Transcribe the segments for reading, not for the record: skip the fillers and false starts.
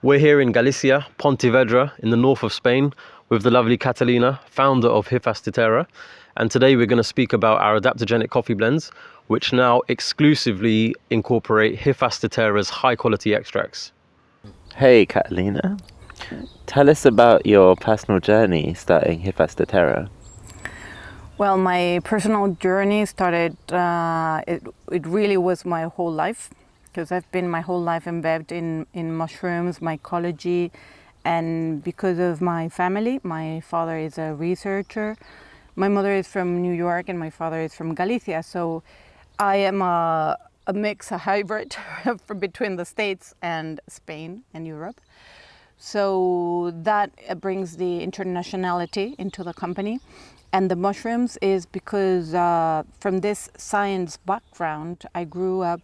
We're here in Galicia, Pontevedra, in the north of Spain, with the lovely Catalina, founder of Hifas da Terra. And today we're going to speak about our adaptogenic coffee blends, which now exclusively incorporate Hifas da Terra's high-quality extracts. Hey Catalina, tell us about your personal journey starting Hifas da Terra. Well, my personal journey started, it really was my whole life, because I've been my whole life embedded in mushrooms, mycology, and because of my family. My father is a researcher, my mother is from New York, and my father is from Galicia, so I am a mix, a hybrid between the States and Spain and Europe. So that brings the internationality into the company. And the mushrooms is because from this science background, I grew up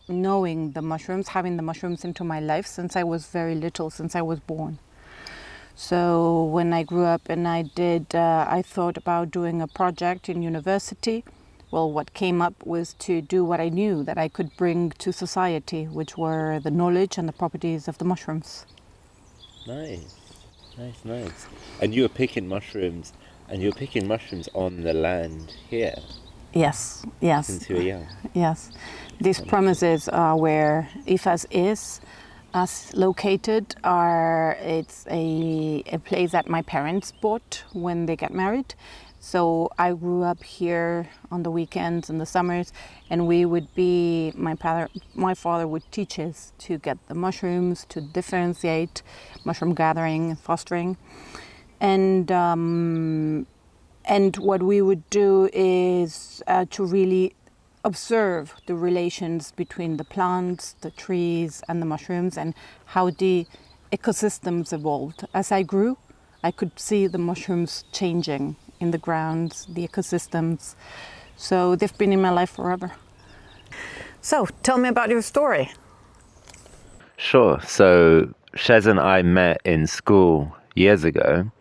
knowing the mushrooms, having the mushrooms into my life since I was very little, since I was born. So when I grew up and I thought about doing a project in university. Well, what came up was to do what I knew that I could bring to society, which were the knowledge and the properties of the mushrooms. Nice. And you were picking mushrooms, on the land here. Yes. Since you were young. Yes. These premises are where Hifas is located. It's a place that my parents bought when they got married. So I grew up here on the weekends and the summers, and my father would teach us to get the mushrooms, to differentiate mushroom gathering and fostering. And what we would do is to really observe the relations between the plants, the trees, and the mushrooms, and how the ecosystems evolved. As I grew, I could see the mushrooms changing in the grounds, the ecosystems. So they've been in my life forever. So tell me about your story. Sure. So Shez and I met in school years ago.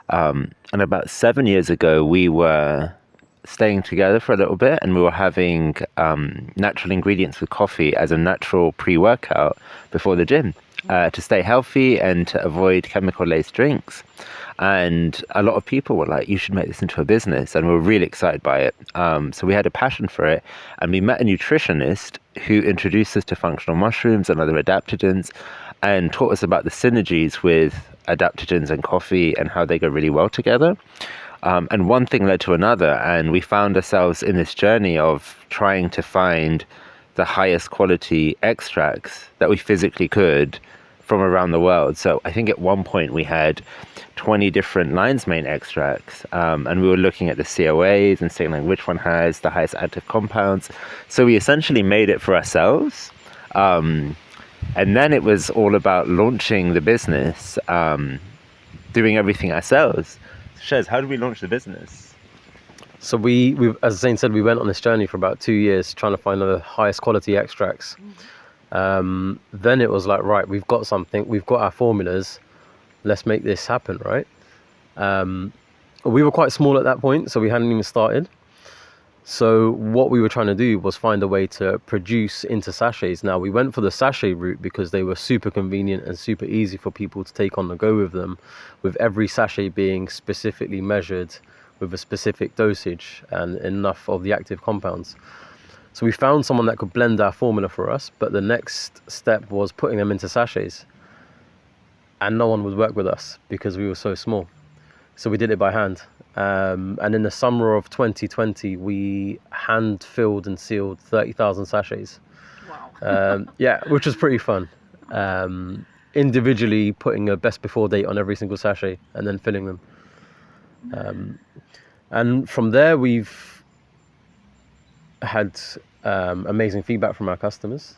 And about 7 years ago, we were staying together for a little bit, and we were having natural ingredients with coffee as a natural pre-workout before the gym to stay healthy and to avoid chemical-laced drinks. And a lot of people were like, you should make this into a business, and we were really excited by it. So we had a passion for it, and we met a nutritionist who introduced us to functional mushrooms and other adaptogens and taught us about the synergies with adaptogens and coffee and how they go really well together. And one thing led to another, and we found ourselves in this journey of trying to find the highest quality extracts that we physically could from around the world. So I think at one point we had 20 different lion's mane extracts, and we were looking at the COAs and saying like which one has the highest active compounds. So we essentially made it for ourselves. And then it was all about launching the business, doing everything ourselves. Shez, how did we launch the business? So we as Zain said, we went on this journey for about 2 years trying to find the highest quality extracts. Then it was like, right, we've got something, we've got our formulas, let's make this happen, right? We were quite small at that point, so we hadn't even started. So what we were trying to do was find a way to produce into sachets. Now, we went for the sachet route because they were super convenient and super easy for people to take on the go with them, with every sachet being specifically measured with a specific dosage and enough of the active compounds. So we found someone that could blend our formula for us, but the next step was putting them into sachets. And no one would work with us because we were so small. So we did it by hand. And in the summer of 2020, we hand-filled and sealed 30,000 sachets. Wow. Yeah, which was pretty fun. Individually putting a best before date on every single sachet and then filling them. And from there, we've had amazing feedback from our customers.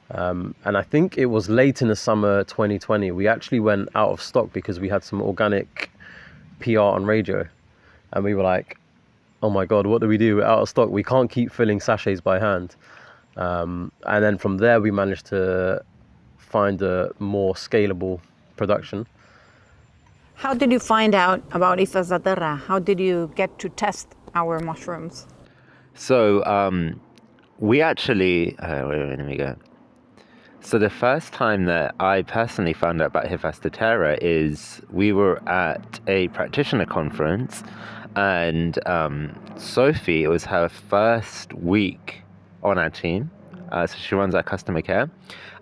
And I think it was late in the summer 2020, we actually went out of stock because we had some organic PR on radio. And we were like, oh my God, what do we do? We're out of stock. We can't keep filling sachets by hand. And then from there, we managed to find a more scalable production. How did you find out about Hifas da Terra? How did you get to test our mushrooms? So we actually, where did we go? So the first time that I personally found out about Hifas da Terra is we were at a practitioner conference, and Sophie, it was her first week on our team. So she runs our customer care,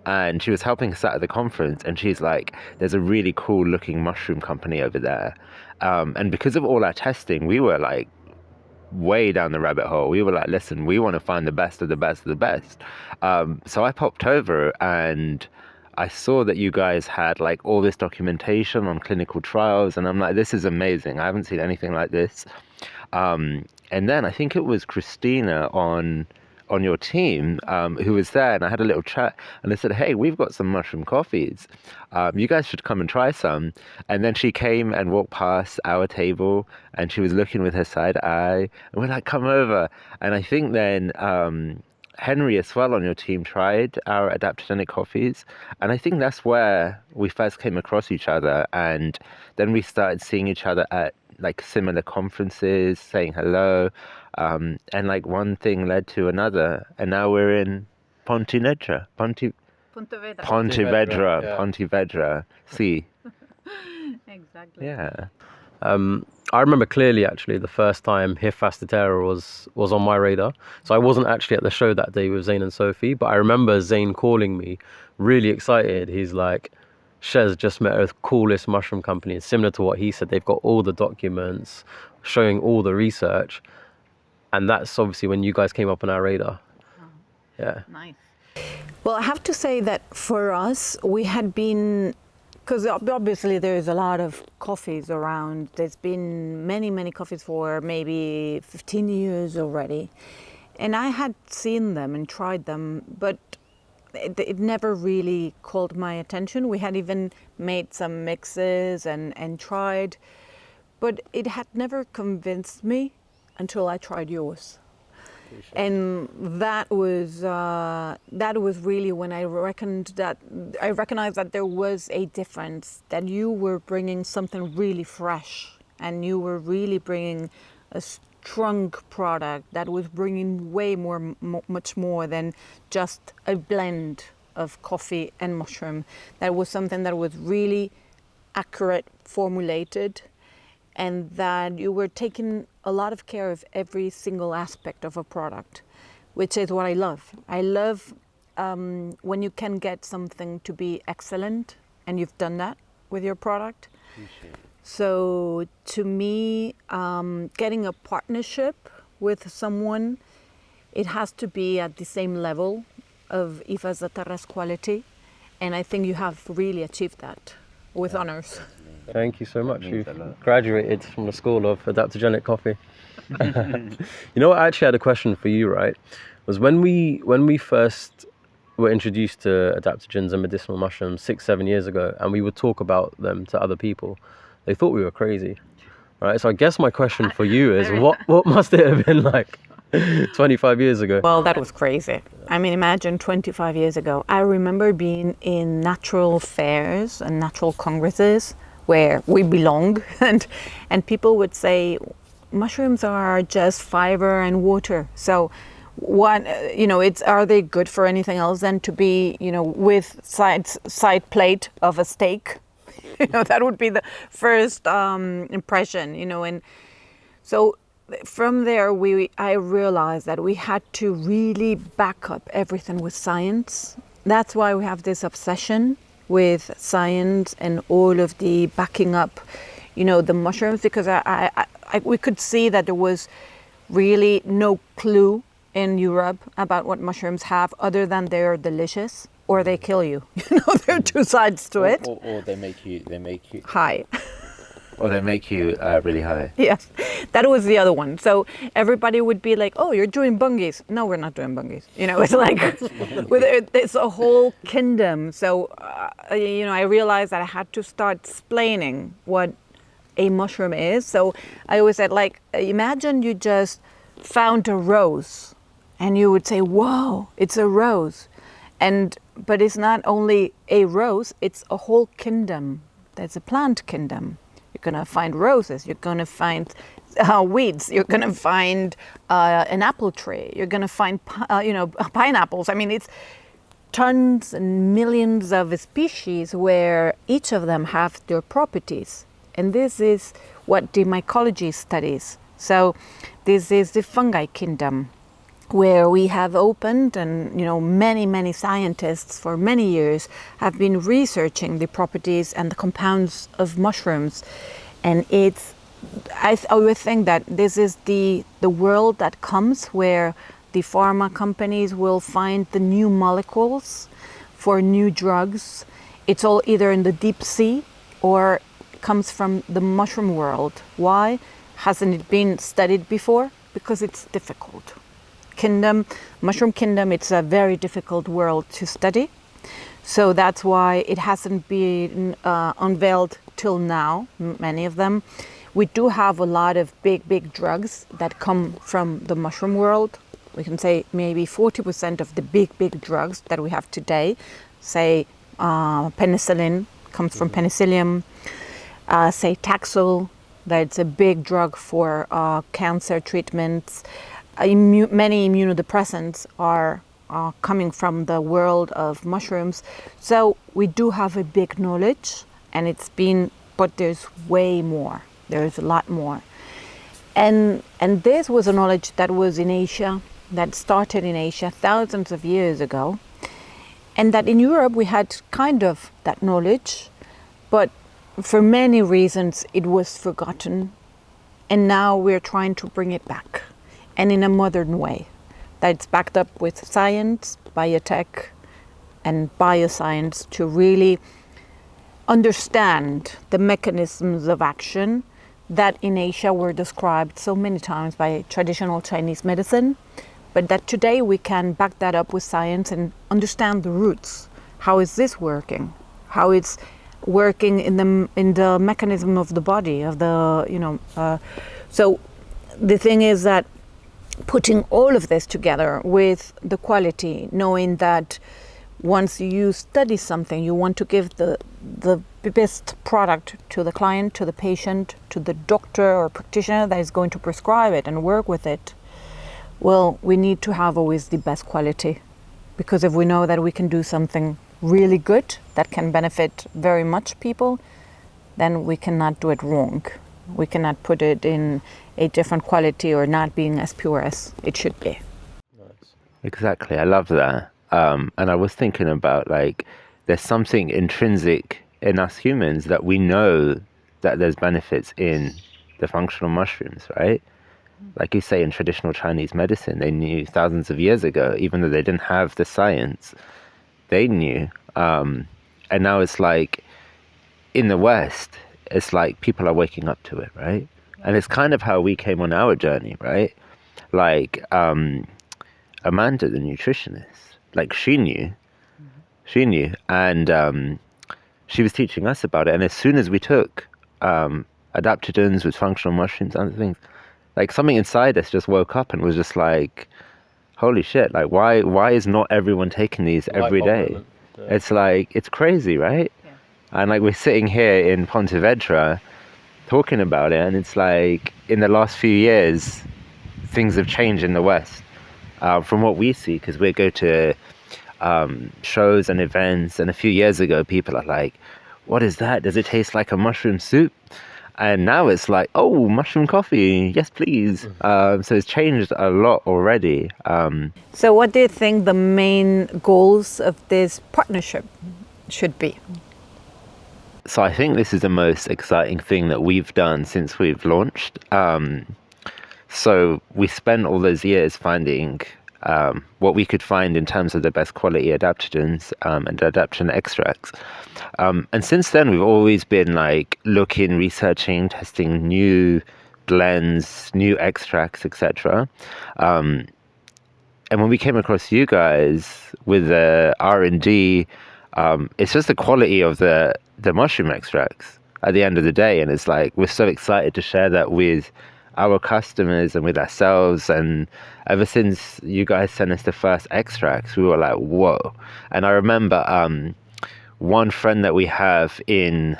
and she was helping us out at the conference, and she's like, there's a really cool looking mushroom company over there. And because of all our testing, we were like way down the rabbit hole. We were like, listen, we want to find the best of the best of the best. So I popped over and I saw that you guys had like all this documentation on clinical trials, and I'm like, this is amazing. I haven't seen anything like this. And then I think it was Christina on your team who was there, and I had a little chat, and I said, hey, we've got some mushroom coffees, you guys should come and try some. And then she came and walked past our table, and she was looking with her side eye, and we're like, come over. And I think then Henry as well on your team tried our adaptogenic coffees, and I think that's where we first came across each other, and then we started seeing each other at like similar conferences, saying hello, and like one thing led to another, and now we're in Pontevedra. See. Exactly. Yeah. I remember clearly actually the first time Hifas da Terra was on my radar. So I wasn't actually at the show that day with Zain and Sophie, but I remember Zain calling me really excited. He's like, Shez just met a coolest mushroom company. It's similar to what he said. They've got all the documents showing all the research. And that's obviously when you guys came up on our radar. Yeah. Nice. Well, I have to say that for us, we had been, because obviously there's a lot of coffees around. There's been many, many coffees for maybe 15 years already. And I had seen them and tried them, but it never really called my attention. We had even made some mixes and tried, but it had never convinced me until I tried yours. And that was really when I recognized that there was a difference, that you were bringing something really fresh, and you were really bringing a strong product that was bringing way more, much more than just a blend of coffee and mushroom. That was something that was really accurate, formulated, and that you were taking a lot of care of every single aspect of a product, which is what I love. I love when you can get something to be excellent, and you've done that with your product. So to me, getting a partnership with someone, it has to be at the same level of Hifas da Terra's quality, and I think you have really achieved that with honors. Thank you so much. You've graduated from the School of Adaptogenic Coffee. You know what? I actually had a question for you, right? Was when we first were introduced to adaptogens and medicinal mushrooms 6-7 years ago, and we would talk about them to other people, they thought we were crazy, right? So I guess my question for you is, what must it have been like 25 years ago? Well, that was crazy. I mean, imagine 25 years ago. I remember being in natural fairs and natural congresses where we belong, and people would say, mushrooms are just fiber and water. So what, are they good for anything else than to be, with side plate of a steak? That would be the first impression, and so from there I realized that we had to really back up everything with science. That's why we have this obsession with science and all of the backing up, the mushrooms, because we could see that there was really no clue in Europe about what mushrooms have, other than they're delicious or they kill you. There are two sides to it. Or they make you high. Or they make you really high. Yes, that was the other one. So everybody would be like, "Oh, you're doing bungies." No, we're not doing bungies. It's like it's a whole kingdom. So I realized that I had to start explaining what a mushroom is. So I always said, like, imagine you just found a rose, and you would say, "Whoa, it's a rose," but it's not only a rose; it's a whole kingdom. There's a plant kingdom. You're going to find roses, you're going to find weeds, you're going to find an apple tree, you're going to find, pineapples. I mean, tons and millions of species where each of them have their properties. And this is what the mycology studies. So this is the fungi kingdom, where we have opened, and many scientists for many years have been researching the properties and the compounds of mushrooms. And I always think that this is the world that comes where the pharma companies will find the new molecules for new drugs. It's all either in the deep sea or comes from the mushroom world. Why hasn't it been studied before? Because it's difficult. Mushroom kingdom, it's a very difficult world to study. So that's why it hasn't been unveiled till now, many of them. We do have a lot of big drugs that come from the mushroom world. We can say maybe 40% of the big drugs that we have today, say penicillin comes from penicillium, say Taxol, that's a big drug for cancer treatments. Many immunodepressants are coming from the world of mushrooms. So we do have a big knowledge, and but there's way more. There's a lot more. And this was a knowledge that was in Asia, that started in Asia thousands of years ago. And that in Europe we had kind of that knowledge, but for many reasons it was forgotten. And now we're trying to bring it back, and in a modern way that's backed up with science, biotech, and bioscience to really understand the mechanisms of action that in Asia were described so many times by traditional Chinese medicine, but that today we can back that up with science and understand the roots. How is this working? How it's working in the mechanism of the body, so the thing is that putting all of this together with the quality, knowing that once you study something, you want to give the best product to the client, to the patient, to the doctor or practitioner that is going to prescribe it and work with it. Well, we need to have always the best quality, because if we know that we can do something really good that can benefit very much people, then we cannot do it wrong. We cannot put it in a different quality or not being as pure as it should be. Nice. Exactly. I love that. And I was thinking about, there's something intrinsic in us humans that we know that there's benefits in the functional mushrooms, right? Like you say, in traditional Chinese medicine, they knew thousands of years ago, even though they didn't have the science, they knew. And now it's like, in the West, it's like people are waking up to it, right? And it's kind of how we came on our journey, right? Like Amanda, the nutritionist, she knew, and she was teaching us about it. And as soon as we took adaptogens with functional mushrooms and other things, something inside us just woke up and was just like, holy shit, why is not everyone taking these every day? Yeah. It's crazy, right? Yeah. And we're sitting here in Pontevedra talking about it, and it's in the last few years things have changed in the West from what we see, because we go to shows and events, and a few years ago people are like, what is that? Does it taste like a mushroom soup? And now it's oh, mushroom coffee, yes please. So it's changed a lot already. So what do you think the main goals of this partnership should be? So I think this is the most exciting thing that we've done since we've launched. So we spent all those years finding what we could find in terms of the best quality adaptogens and adaptogen extracts. And since then, we've always been looking, researching, testing new blends, new extracts, etc. And when we came across you guys with the R&D, it's just the quality of the mushroom extracts at the end of the day. And it's we're so excited to share that with our customers and with ourselves. And ever since you guys sent us the first extracts, we were whoa. And I remember one friend that we have in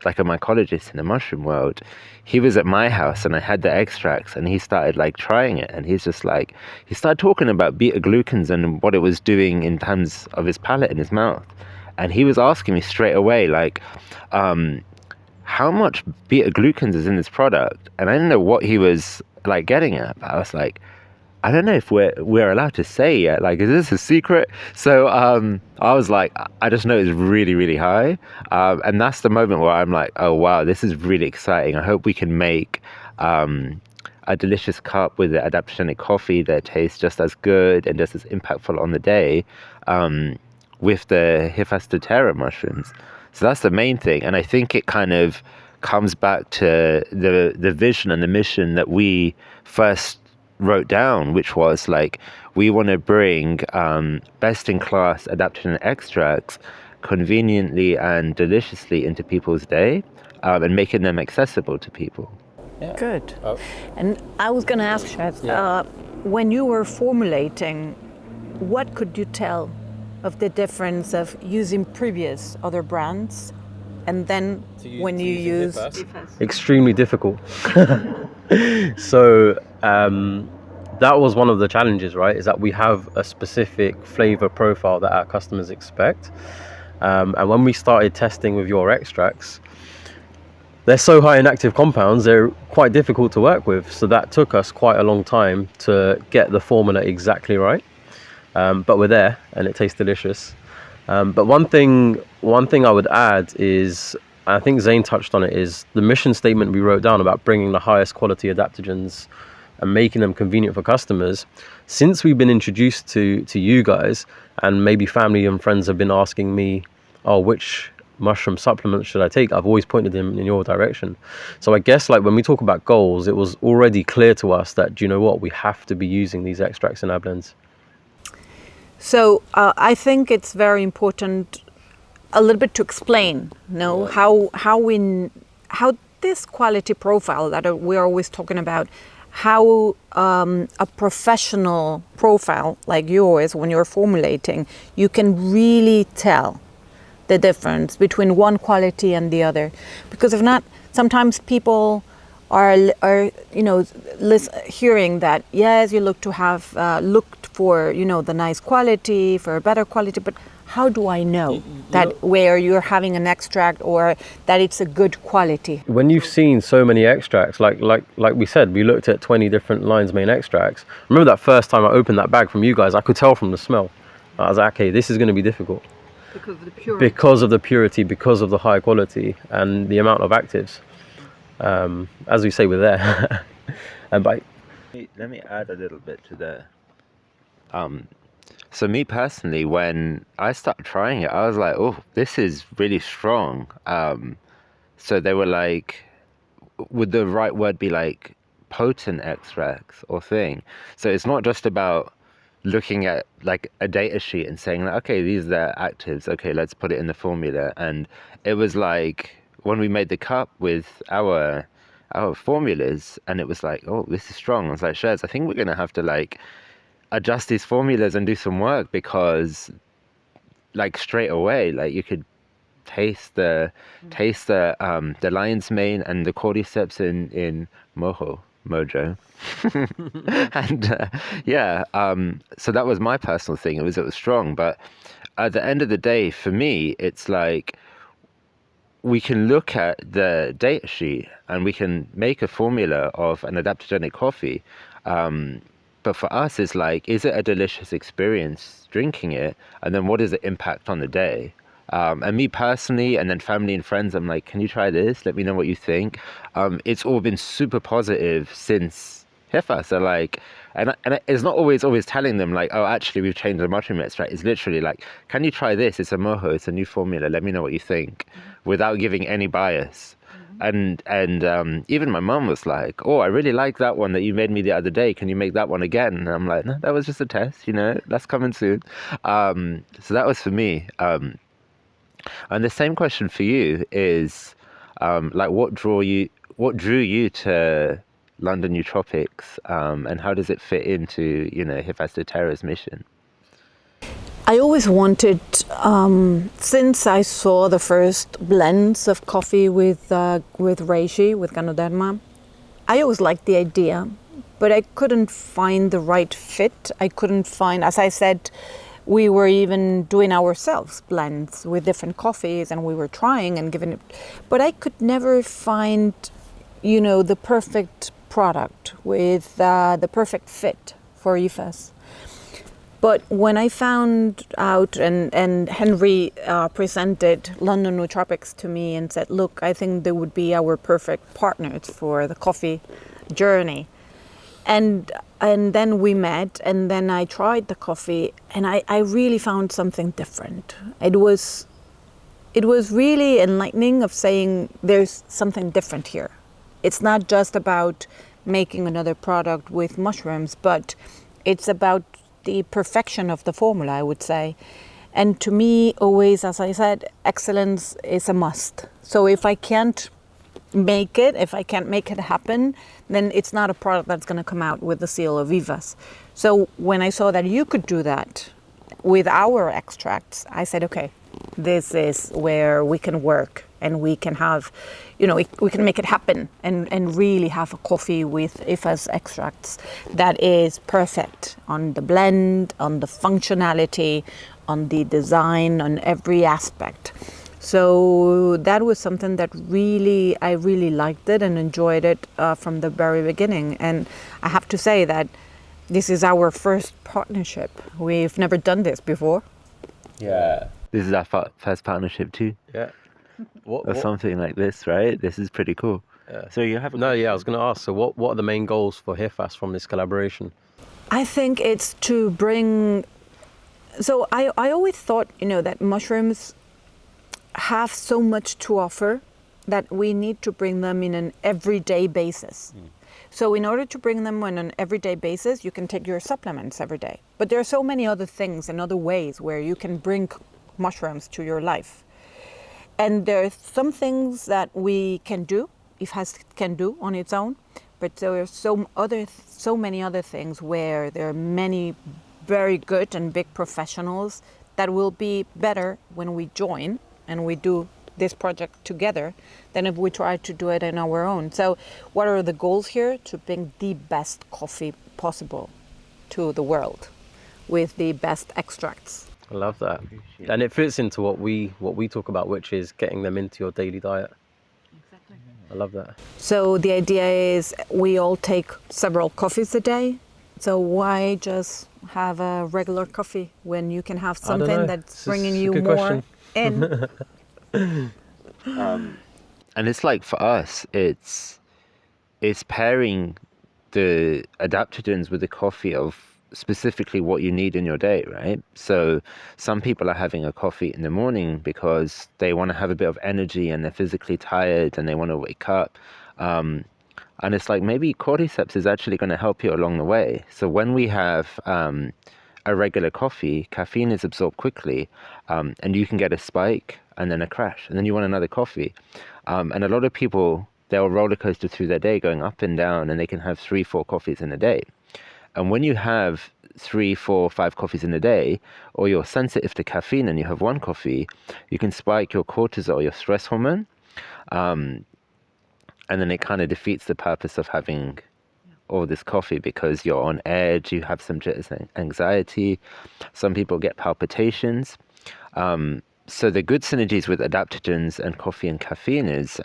like a mycologist in the mushroom world, he was at my house and I had the extracts and he started like trying it, and he's just like, he started talking about beta glucans and what it was doing in terms of his palate and his mouth. And he was asking me straight away, like, how much beta glucans is in this product? And I didn't know what he was like getting at, but I was like, I don't know if we're allowed to say yet. Like, is this a secret? So I was like, I just know it's really, really high. And that's the moment where I'm like, oh, wow, this is really exciting. I hope we can make a delicious cup with the adaptogenic coffee that tastes just as good and just as impactful on the day with the Hifas da Terra mushrooms. So that's the main thing. And I think it kind of comes back to the vision and the mission that we first wrote down, which was like, we want to bring best-in-class adaptogenic extracts conveniently and deliciously into people's day and making them accessible to people. Yeah. Good. Oh. And I was going to ask, Shez, when you were formulating, what could you tell of the difference of using previous other brands and then when you use extremely difficult. So that was one of the challenges, right? Is that we have a specific flavor profile that our customers expect. And when we started testing with your extracts, they're so high in active compounds, they're quite difficult to work with. So that took us quite a long time to get the formula exactly right. But we're there and it tastes delicious. But one thing I would add is, I think Zain touched on it, is the mission statement we wrote down about bringing the highest quality adaptogens and making them convenient for customers. Since we've been introduced to you guys, and maybe family and friends have been asking me, oh, which mushroom supplements should I take? I've always pointed them in your direction. So I guess like when we talk about goals, it was already clear to us that, do you know what, we have to be using these extracts in our blends. So I think it's very important a little bit to explain, how this quality profile that we're always talking about, how a professional profile like yours, when you're formulating, you can really tell the difference between one quality and the other. Because if not, sometimes people are hearing that, yes, you look to have looked for, the nice quality, for a better quality, but how do I know that where you're having an extract or that it's a good quality? When you've seen so many extracts, like we said, we looked at 20 different lion's mane extracts. Remember that first time I opened that bag from you guys, I could tell from the smell. I was like, okay, this is going to be difficult. Because of the purity. Because of the purity, because of the high quality and the amount of actives. As we say, we're there. And Let me add a little bit to the... So me personally, when I started trying it, I was like, oh, this is really strong. So they were like, would the right word be like potent extracts or thing? So it's not just about looking at like a data sheet and saying like, okay, these are the actives, okay, let's put it in the formula. And it was like when we made the cup with our formulas, and it was like, oh, this is strong. I was like, Shez, I think we're gonna have to like adjust these formulas and do some work, because like straight away, like you could taste the lion's mane and the cordyceps in mojo. And so that was my personal thing. It was strong, but at the end of the day, for me, it's like we can look at the data sheet and we can make a formula of an adaptogenic coffee. But for us, it's like, is it a delicious experience drinking it? And then what is the impact on the day? And me personally, and then family and friends, I'm like, can you try this? Let me know what you think. It's all been super positive since Hifas. So like, and it's not always telling them like, oh, actually we've changed the mushroom extract. It's literally like, can you try this? It's a mojo. It's a new formula. Let me know what you think, without giving any bias. And even my mum was like, oh, I really like that one that you made me the other day. Can you make that one again? And I'm like, no, that was just a test, that's coming soon. So that was for me. And the same question for you is, like, what drew you to London Nootropics, and how does it fit into, Hifas da Terra's mission? I always wanted, since I saw the first blends of coffee with reishi, with Ganoderma, I always liked the idea, but I couldn't find the right fit. I couldn't find, as I said, we were even doing ourselves blends with different coffees, and we were trying and giving it, but I could never find, the perfect product with the perfect fit for Hifas. But when I found out, and Henry presented London Nootropics to me and said, look, I think they would be our perfect partners for the coffee journey. And then we met, and then I tried the coffee, and I really found something different. It was really enlightening of saying there's something different here. It's not just about making another product with mushrooms, but it's about the perfection of the formula, I would say. And to me, always, as I said, excellence is a must. So if I can't make it happen, then it's not a product that's going to come out with the seal of Hifas. So when I saw that you could do that with our extracts, I said, okay, this is where we can work, and we can have, we can make it happen and really have a coffee with Hifas extracts that is perfect on the blend, on the functionality, on the design, on every aspect. So that was something that I really liked it and enjoyed it from the very beginning. And I have to say that this is our first partnership. We've never done this before. Yeah. This is our first partnership too. Yeah. Or something like this, right? This is pretty cool. Yeah. So you have I was going to ask, so what are the main goals for Hifas from this collaboration? I think it's to bring... So I always thought, that mushrooms have so much to offer that we need to bring them in an everyday basis. So in order to bring them on an everyday basis, you can take your supplements every day. But there are so many other things and other ways where you can bring mushrooms to your life. And there are some things that we can do, Hifas can do on its own, but there are so many other things where there are many very good and big professionals that will be better when we join and we do this project together than if we try to do it on our own. So what are the goals here? To bring the best coffee possible to the world with the best extracts. I love that. And it fits into what we talk about, which is getting them into your daily diet. Exactly. I love that. So the idea is we all take several coffees a day. So why just have a regular coffee when you can have something that's bringing you more in? And it's like, for us, it's pairing the adaptogens with the coffee of specifically what you need in your day, right? So some people are having a coffee in the morning because they want to have a bit of energy and they're physically tired and they want to wake up. And it's like, maybe cordyceps is actually going to help you along the way. So when we have a regular coffee, caffeine is absorbed quickly, and you can get a spike and then a crash, and then you want another coffee. And a lot of people, they'll roller coaster through their day going up and down, and they can have 3-4 coffees in a day. And when you have 3, 4, 5 coffees in a day, or you're sensitive to caffeine and you have 1 coffee, you can spike your cortisol, your stress hormone. And then it kind of defeats the purpose of having all this coffee, because you're on edge, you have some jitters and anxiety. Some people get palpitations. So the good synergies with adaptogens and coffee and caffeine is,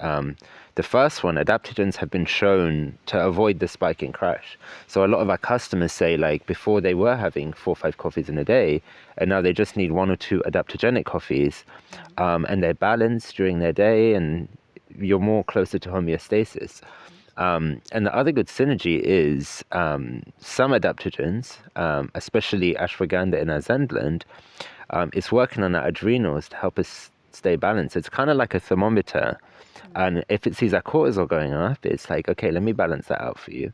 the first one, adaptogens have been shown to avoid the spike and crash. So a lot of our customers say, like, before they were having 4 or 5 coffees in a day, and now they just need 1 or 2 adaptogenic coffees, and they're balanced during their day, and you're more closer to homeostasis. And the other good synergy is some adaptogens, especially ashwagandha in our Zen blend, is working on our adrenals to help us stay balanced. It's kind of like a thermometer. And if it sees our cortisol going up, it's like, okay, let me balance that out for you.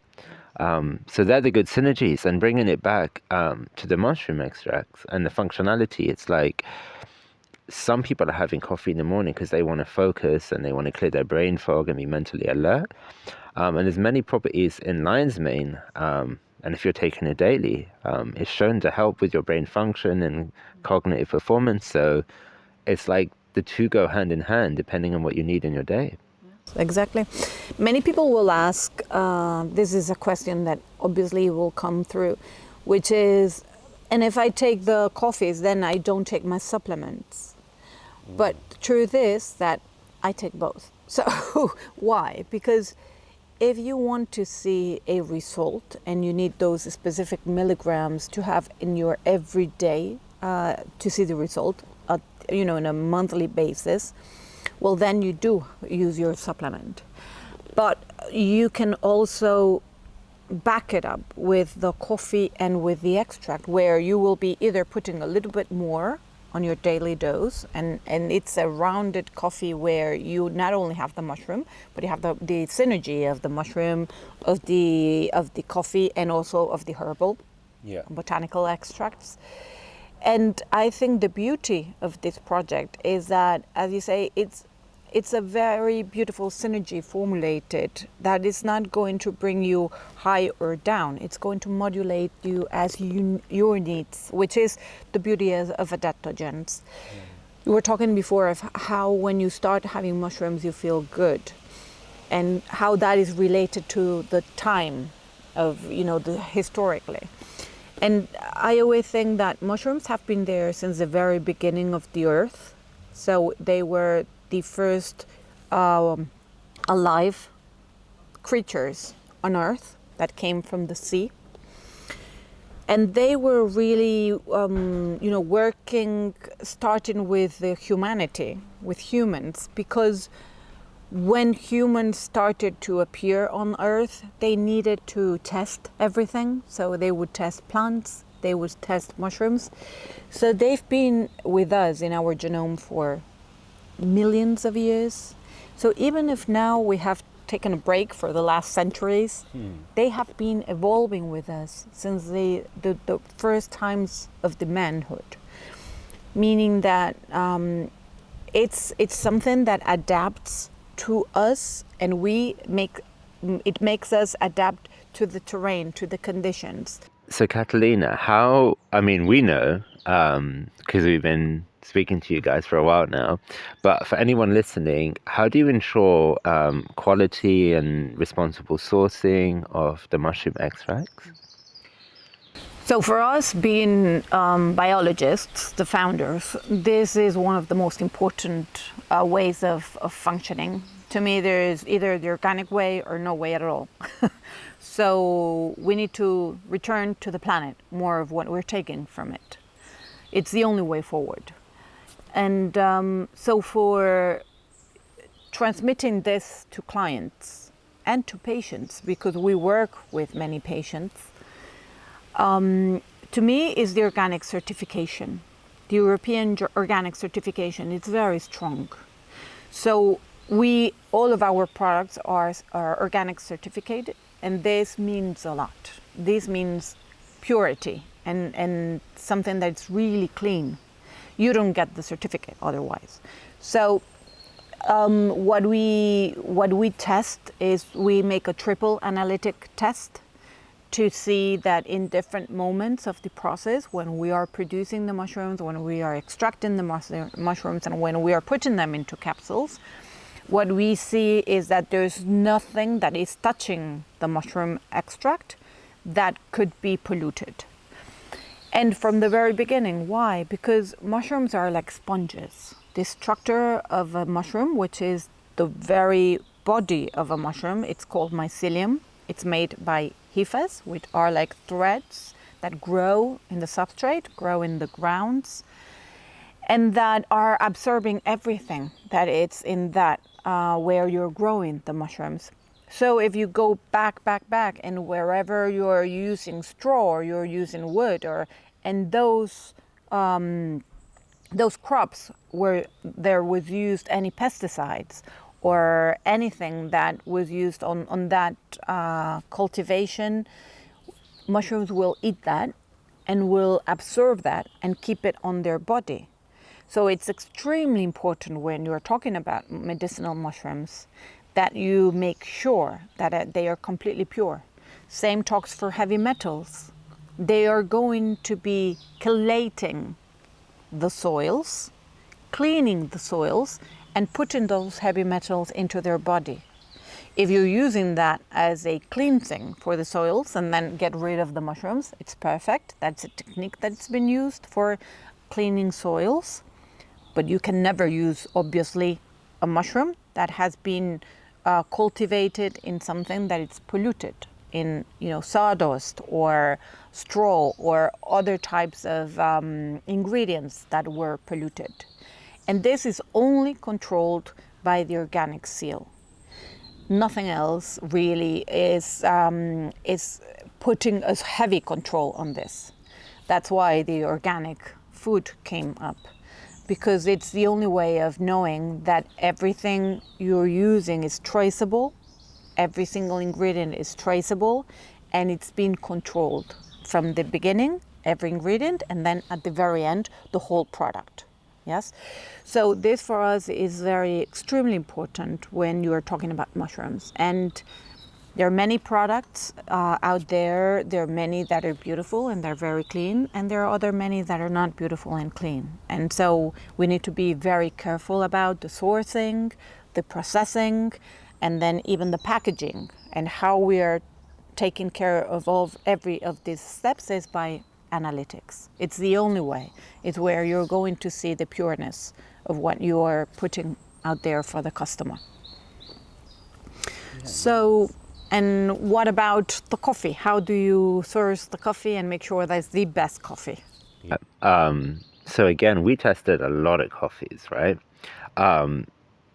So they're the good synergies. And bringing it back to the mushroom extracts and the functionality, it's like, some people are having coffee in the morning because they want to focus and they want to clear their brain fog and be mentally alert. And there's many properties in lion's mane, And if you're taking it daily, it's shown to help with your brain function and cognitive performance. So it's like the two go hand in hand depending on what you need in your day. Exactly. Many people will ask, this is a question that obviously will come through, which is, and if I take the coffees, then I don't take my supplements. But the truth is that I take both. So why? Because if you want to see a result and you need those specific milligrams to have in your everyday to see the result, on a monthly basis, well, then you do use your supplement. But you can also back it up with the coffee and with the extract, where you will be either putting a little bit more on your daily dose, and it's a rounded coffee where you not only have the mushroom, but you have the synergy of the mushroom, of the coffee, and also of the herbal, botanical extracts. And I think the beauty of this project is that, as you say, it's a very beautiful synergy formulated that is not going to bring you high or down. It's going to modulate you as your needs, which is the beauty of adaptogens. You were talking before of how when you start having mushrooms you feel good, and how that is related to the time of, historically. And I always think that mushrooms have been there since the very beginning of the earth. So they were the first alive creatures on earth that came from the sea. And they were really, working, starting with the humanity, with humans, because when humans started to appear on earth, they needed to test everything. So they would test plants, they would test mushrooms. So they've been with us in our genome for millions of years. So even if now we have taken a break for the last centuries, they have been evolving with us since the first times of the manhood. Meaning that it's something that adapts to us, and it makes us adapt to the terrain, to the conditions. So Catalina, we know, because we've been speaking to you guys for a while now, but for anyone listening, how do you ensure quality and responsible sourcing of the mushroom extracts? So for us, being biologists, the founders, this is one of the most important ways of functioning. To me, there is either the organic way or no way at all. So we need to return to the planet more of what we're taking from it. It's the only way forward. And so for transmitting this to clients and to patients, because we work with many patients, to me is the organic certification. The European organic certification, it's very strong. So all of our products are organic certificated, and this means a lot. This means purity and something that's really clean. You don't get the certificate otherwise. So what we test is we make a triple analytic test to see that in different moments of the process, when we are producing the mushrooms, when we are extracting the mushrooms, and when we are putting them into capsules, what we see is that there's nothing that is touching the mushroom extract that could be polluted. And from the very beginning, why? Because mushrooms are like sponges. The structure of a mushroom, which is the very body of a mushroom, it's called mycelium. It's made by Hifas, which are like threads that grow in the substrate, grow in the grounds, and that are absorbing everything that it's in that where you're growing the mushrooms. So if you go back, and wherever you're using straw or you're using wood, and those crops where there was used any pesticides or anything that was used on that cultivation, mushrooms will eat that and will absorb that and keep it on their body. So it's extremely important when you're talking about medicinal mushrooms that you make sure that they are completely pure. Same talks for heavy metals. They are going to be chelating the soils, cleaning the soils, and putting those heavy metals into their body. If you're using that as a cleansing for the soils and then get rid of the mushrooms, it's perfect. That's a technique that's been used for cleaning soils. But you can never use, obviously, a mushroom that has been cultivated in something that it's polluted, in sawdust or straw or other types of ingredients that were polluted. And this is only controlled by the organic seal. Nothing else really is putting a heavy control on this. That's why the organic food came up, because it's the only way of knowing that everything you're using is traceable, every single ingredient is traceable, and it's been controlled from the beginning, every ingredient, and then at the very end, the whole product. Yes, so this for us is extremely important when you are talking about mushrooms. And there are many products out there. There are many that are beautiful and they're very clean, and there are many that are not beautiful and clean. And so we need to be very careful about the sourcing, the processing, and then even the packaging. And how we are taking care of every of these steps is by analytics. It's the only way. It's where you're going to see the pureness of what you are putting out there for the customer. Yeah. So, and what about the coffee? How do you source the coffee and make sure that's the best coffee? So again, we tested a lot of coffees, right? And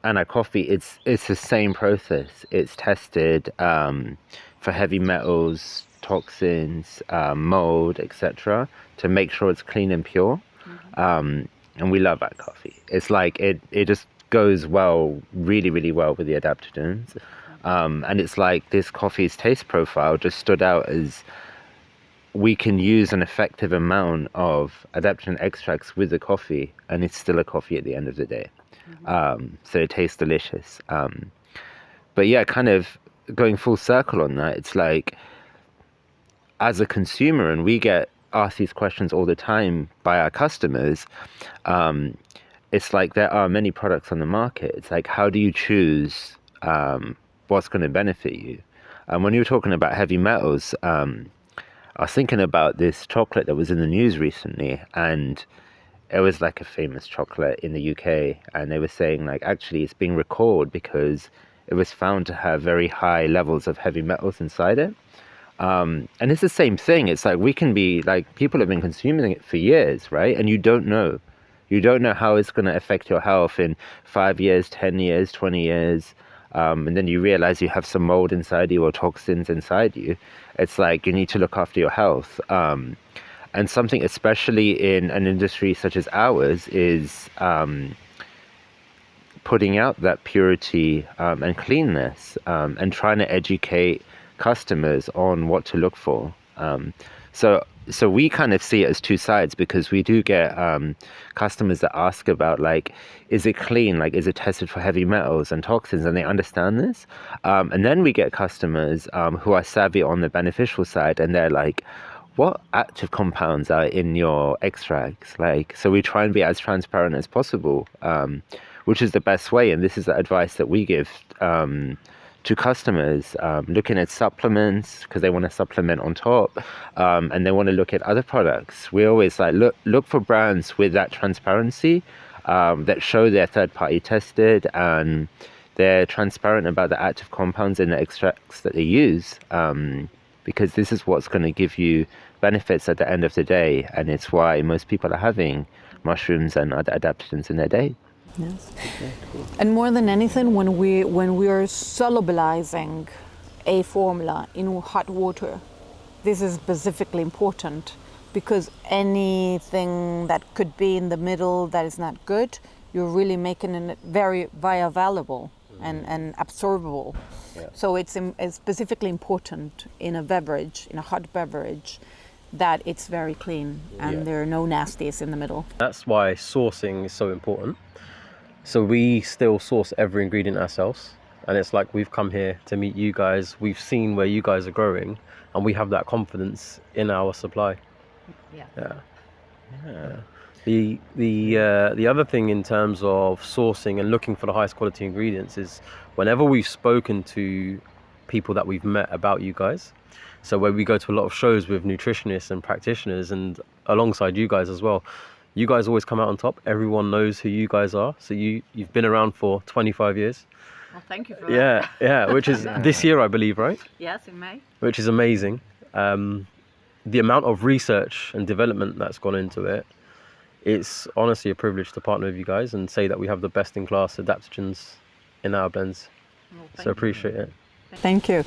our coffee, it's the same process. It's tested for heavy metals, toxins, mold, etc., to make sure it's clean and pure. And we love that coffee. It's like it just goes well, really, really well with the adaptogens. And it's like this coffee's taste profile just stood out as we can use an effective amount of adaptogen extracts with the coffee, and it's still a coffee at the end of the day. So it tastes delicious. But yeah, kind of going full circle on that, it's like, as a consumer, and we get asked these questions all the time by our customers, it's like there are many products on the market. It's like, how do you choose what's going to benefit you? And when you were talking about heavy metals, I was thinking about this chocolate that was in the news recently, and it was like a famous chocolate in the UK, and they were saying like actually it's being recalled because it was found to have very high levels of heavy metals inside it. And it's the same thing. It's like we can be like, people have been consuming it for years, right? And you don't know how it's going to affect your health in 5 years, 10 years, 20 years. And then you realize you have some mold inside you or toxins inside you. It's like you need to look after your health. And something, especially in an industry such as ours, is putting out that purity and cleanness, and trying to educate customers on what to look for. So we kind of see it as two sides, because we do get customers that ask about like, is it clean? Like, is it tested for heavy metals and toxins? And they understand this. And then we get customers who are savvy on the beneficial side, and they're like, what active compounds are in your extracts? Like, so we try and be as transparent as possible, which is the best way. And this is the advice that we give to customers, looking at supplements because they want to supplement on top, and they want to look at other products. We always like look for brands with that transparency, that show they're third-party tested and they're transparent about the active compounds in the extracts that they use, because this is what's going to give you benefits at the end of the day, and it's why most people are having mushrooms and other adaptogens in their day. Yes. Okay, cool. And more than anything, when we are solubilizing a formula in hot water, this is specifically important, because anything that could be in the middle that is not good, you're really making it very bioavailable and absorbable. Yeah. So it's specifically important in a beverage, in a hot beverage, that it's very clean and there are no nasties in the middle. That's why sourcing is so important. So we still source every ingredient ourselves, and it's like we've come here to meet you guys. We've seen where you guys are growing, and we have that confidence in our supply. Yeah. Yeah. The other thing in terms of sourcing and looking for the highest quality ingredients is whenever we've spoken to people that we've met about you guys, so where we go to a lot of shows with nutritionists and practitioners and alongside you guys as well, you guys always come out on top. Everyone knows who you guys are. So you've been around for 25 years. Well, thank you for Yeah, which is this year, I believe, right? Yes, in May. Which is amazing. The amount of research and development that's gone into it, it's honestly a privilege to partner with you guys and say that we have the best in class adaptogens in our blends. So appreciate it. Thank you.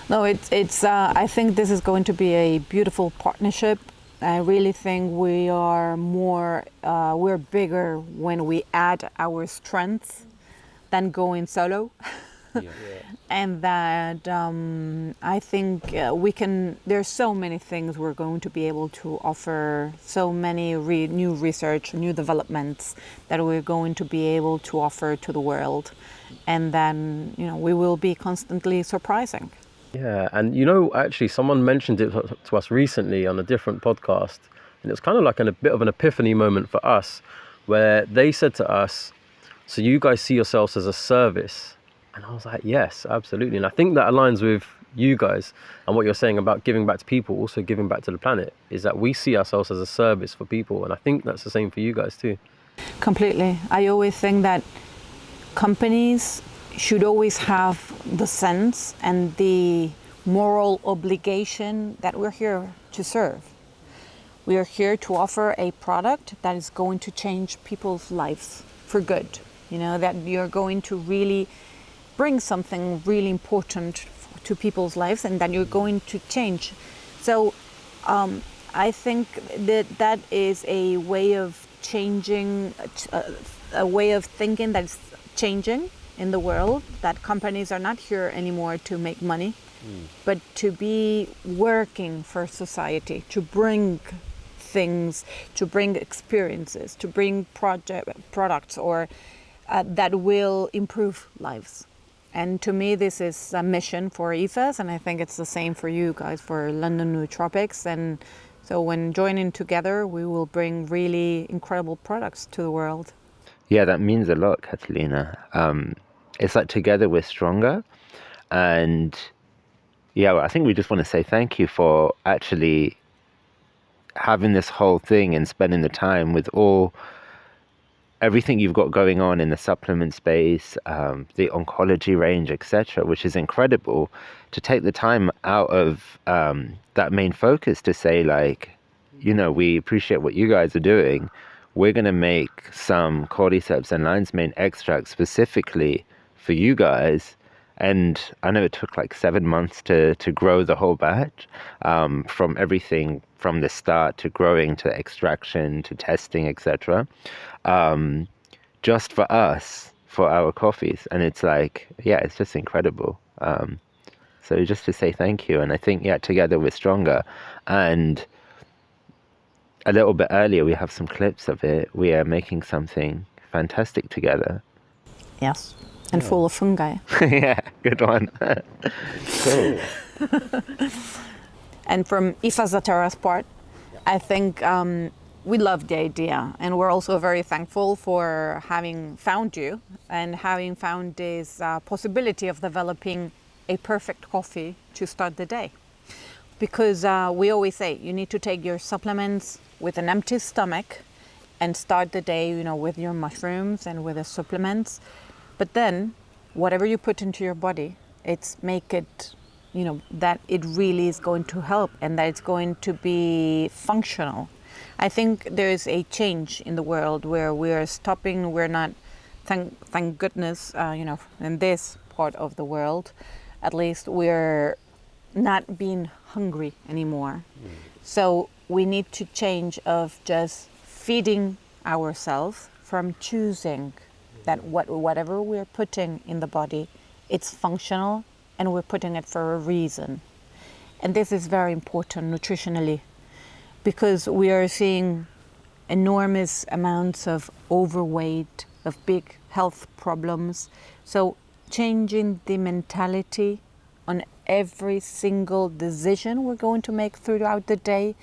No, it's. I think this is going to be a beautiful partnership. I really think we are more. We're bigger when we add our strengths than going solo. And that I think we can. There's so many things we're going to be able to offer. So many new research, new developments that we're going to be able to offer to the world, and then we will be constantly surprising. Yeah, and actually, someone mentioned it to us recently on a different podcast, and it was kind of like a bit of an epiphany moment for us, where they said to us, "So you guys see yourselves as a service?" And I was like, yes, absolutely. And I think that aligns with you guys and what you're saying about giving back to people, also giving back to the planet, is that we see ourselves as a service for people. And I think that's the same for you guys too. Completely. I always think that companies should always have the sense and the moral obligation that we're here to serve. We are here to offer a product that is going to change people's lives for good. That you're going to really bring something really important to people's lives and that you're going to change. So I think that is a way of changing, a way of thinking that's changing in the world, that companies are not here anymore to make money, but to be working for society, to bring things, to bring experiences, to bring products or that will improve lives. And to me, this is a mission for Hifas, and I think it's the same for you guys, for London Nootropics. And so when joining together, we will bring really incredible products to the world. Yeah, that means a lot, Catalina. It's like together we're stronger. And yeah, I think we just want to say thank you for actually having this whole thing and spending the time with everything you've got going on in the supplement space, the oncology range, etc., which is incredible, to take the time out of that main focus to say, we appreciate what you guys are doing. We're going to make some cordyceps and lion's mane extract specifically for you guys. And I know it took 7 months to grow the whole batch, from everything from the start to growing to extraction to testing, etc. Just for us, for our coffees. And it's it's just incredible. So just to say thank you. And I think, together we're stronger. And a little bit earlier, we have some clips of it. We are making something fantastic together. Yes. And full of fungi. Yeah, good one. Cool. And from Hifas da Terra's part, I think we love the idea, and we're also very thankful for having found you and having found this possibility of developing a perfect coffee to start the day. Because we always say you need to take your supplements with an empty stomach and start the day, with your mushrooms and with the supplements. But then, whatever you put into your body, make it, that it really is going to help and that it's going to be functional. I think there is a change in the world where we are stopping. We're not, thank goodness, in this part of the world, at least we're not being hungry anymore. So we need to change of just feeding ourselves from choosing that whatever we're putting in the body, it's functional and we're putting it for a reason. And this is very important nutritionally, because we are seeing enormous amounts of overweight, of big health problems. So changing the mentality on every single decision we're going to make throughout the day,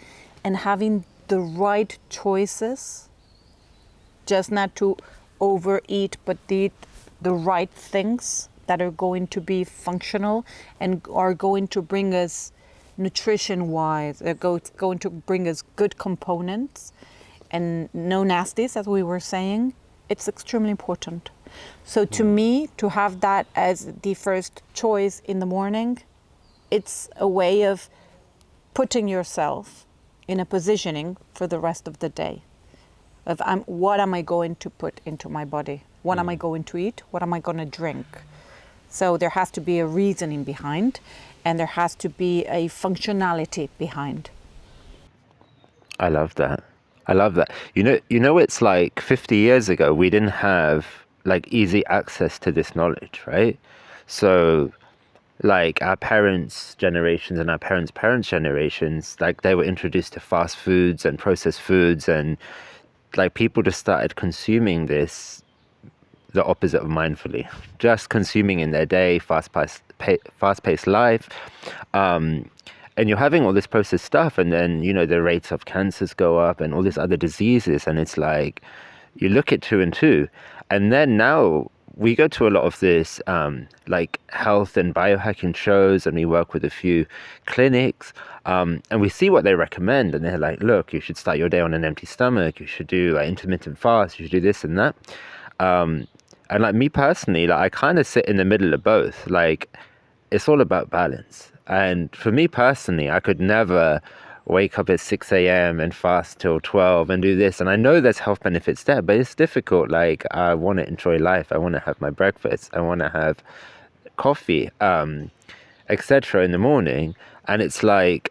and having the right choices, just not to overeat, but eat the right things that are going to be functional and are going to bring us nutrition-wise, going to bring us good components and no nasties, as we were saying. It's extremely important. So to me, to have that as the first choice in the morning, it's a way of putting yourself in a positioning for the rest of the day. Of what am I going to put into my body? What am I going to eat? What am I going to drink? So there has to be a reasoning behind, and there has to be a functionality behind. I love that. I love that. You know, it's like 50 years ago, we didn't have like easy access to this knowledge, right? So like our parents' generations and our parents' generations, like they were introduced to fast foods and processed foods, and like people just started consuming this the opposite of mindfully, just consuming in their day, fast-paced life. And you're having all this processed stuff, and then, you know, the rates of cancers go up and all these other diseases. And it's like, you look at 2 and 2. And then now we go to a lot of this like health and biohacking shows, and we work with a few clinics, and we see what they recommend. And they're like, look, you should start your day on an empty stomach. You should do intermittent fast. You should do this and that. And like me personally, like I kind of sit in the middle of both. Like, it's all about balance. And for me personally, I could never wake up at 6 a.m. and fast till 12 and do this. And I know there's health benefits there, but it's difficult. Like, I want to enjoy life. I want to have my breakfast. I want to have coffee, etc. in the morning. And it's like,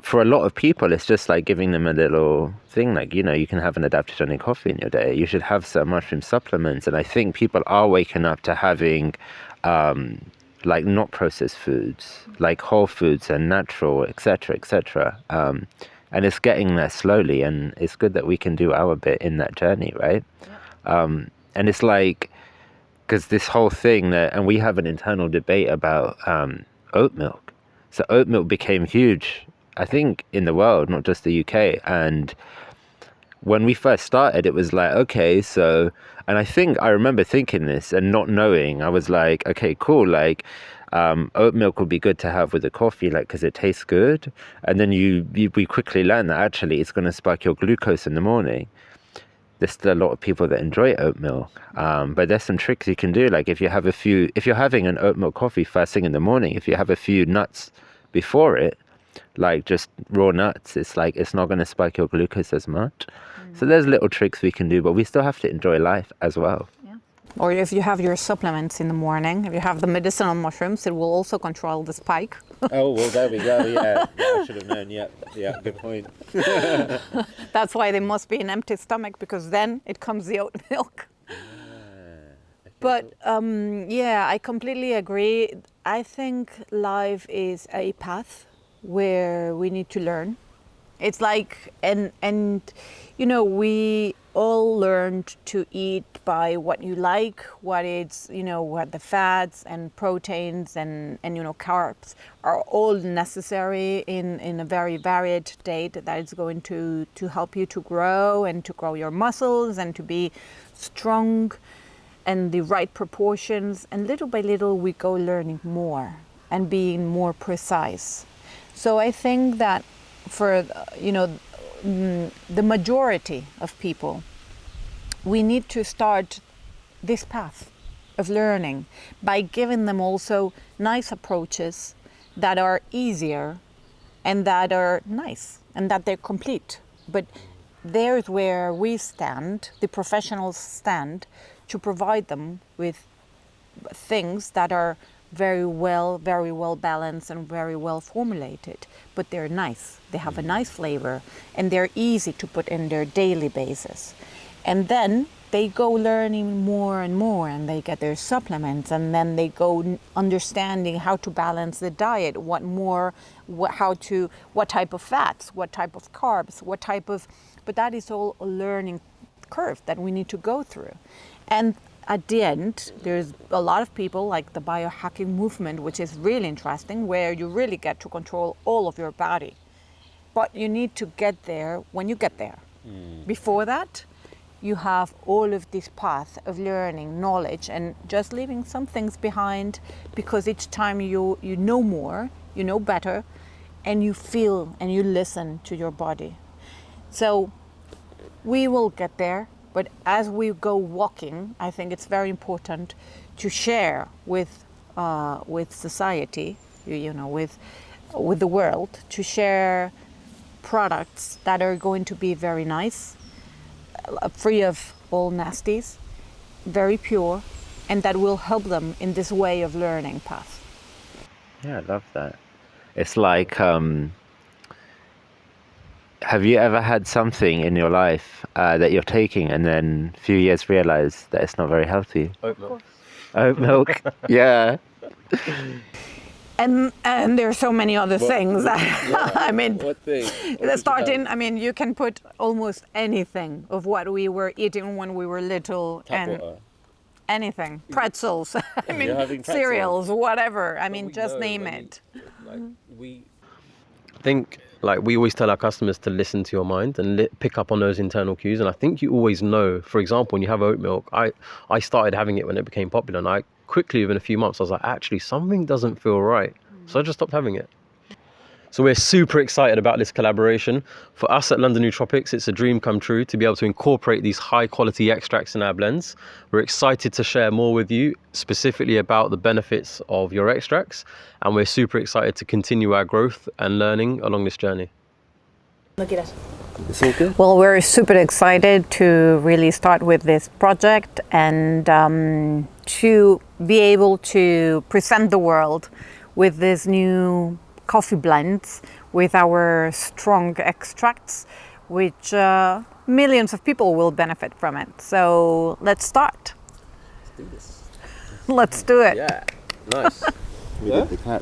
for a lot of people, it's just like giving them a little thing, like, you know, you can have an adaptogenic coffee in your day. You should have some mushroom supplements. And I think people are waking up to having like not processed foods, like whole foods and natural, etc., etc. And it's getting there slowly, and it's good that we can do our bit in that journey, right? Yeah. And it's like, because this whole thing that, and we have an internal debate about oat milk. So oat milk became huge, I think, in the world, not just the UK. And when we first started, it was like, okay, so, and I think I remember thinking this and not knowing. I was like, okay, cool, like oat milk would be good to have with a coffee, like, because it tastes good. And then we quickly learn that actually it's going to spike your glucose in the morning. There's still a lot of people that enjoy oat milk, but there's some tricks you can do. Like if you're having an oat milk coffee first thing in the morning, if you have a few nuts before it, like just raw nuts, it's like it's not going to spike your glucose as much. So there's little tricks we can do, but we still have to enjoy life as well. Yeah. Or if you have your supplements in the morning, if you have the medicinal mushrooms, it will also control the spike. Oh, well, there we go. Yeah, I should have known. Yeah, good point. That's why they must be an empty stomach, because then it comes the oat milk. But yeah, I completely agree. I think life is a path where we need to learn. It's like, and you know, we all learned to eat by what you like, what it's, you know, what the fats and proteins and you know, carbs are all necessary in a very varied diet that is going to help you to grow and to grow your muscles and to be strong and the right proportions. And little by little we go learning more and being more precise. So I think that for, you know, the majority of people, we need to start this path of learning by giving them also nice approaches that are easier and that are nice and that they're complete. But there's where we stand, the professionals stand, to provide them with things that are very well balanced and very well formulated, but they're nice. They have a nice flavor and they're easy to put in their daily basis. And then they go learning more and more, and they get their supplements, and then they go understanding how to balance the diet, what type of fats, what type of carbs, but that is all a learning curve that we need to go through. And at the end, there's a lot of people like the biohacking movement, which is really interesting, where you really get to control all of your body. But you need to get there when you get there. Before that, you have all of this path of learning, knowledge, and just leaving some things behind, because each time you know more, you know better, and you feel and you listen to your body. So we will get there, but as we go walking, I think it's very important to share with society, with the world, to share products that are going to be very nice, free of all nasties, very pure, and that will help them in this way of learning path. Yeah, I love that. It's like, have you ever had something in your life that you're taking and then a few years realize that it's not very healthy? Oat milk. Oat milk, yeah. And there are so many other things that, I mean, What thing? starting, I mean, you can put almost anything of what we were eating when we were little, and anything, pretzels, I mean, having pretzels. cereals, whatever, I mean, we just know, name I mean, it. I think, like, we always tell our customers to listen to your mind and pick up on those internal cues. And I think you always know, for example, when you have oat milk, I started having it when it became popular, and I quickly, within a few months, I was like, actually, something doesn't feel right. So I just stopped having it. So we're super excited about this collaboration. For us at London Nootropics, it's a dream come true to be able to incorporate these high quality extracts in our blends. We're excited to share more with you, specifically about the benefits of your extracts. And we're super excited to continue our growth and learning along this journey. It's all good. Well, we're super excited to really start with this project and to be able to present the world with this new coffee blends with our strong extracts, which millions of people will benefit from it. So let's start. Let's do this. Let's do it. Yeah, nice. We did the clap.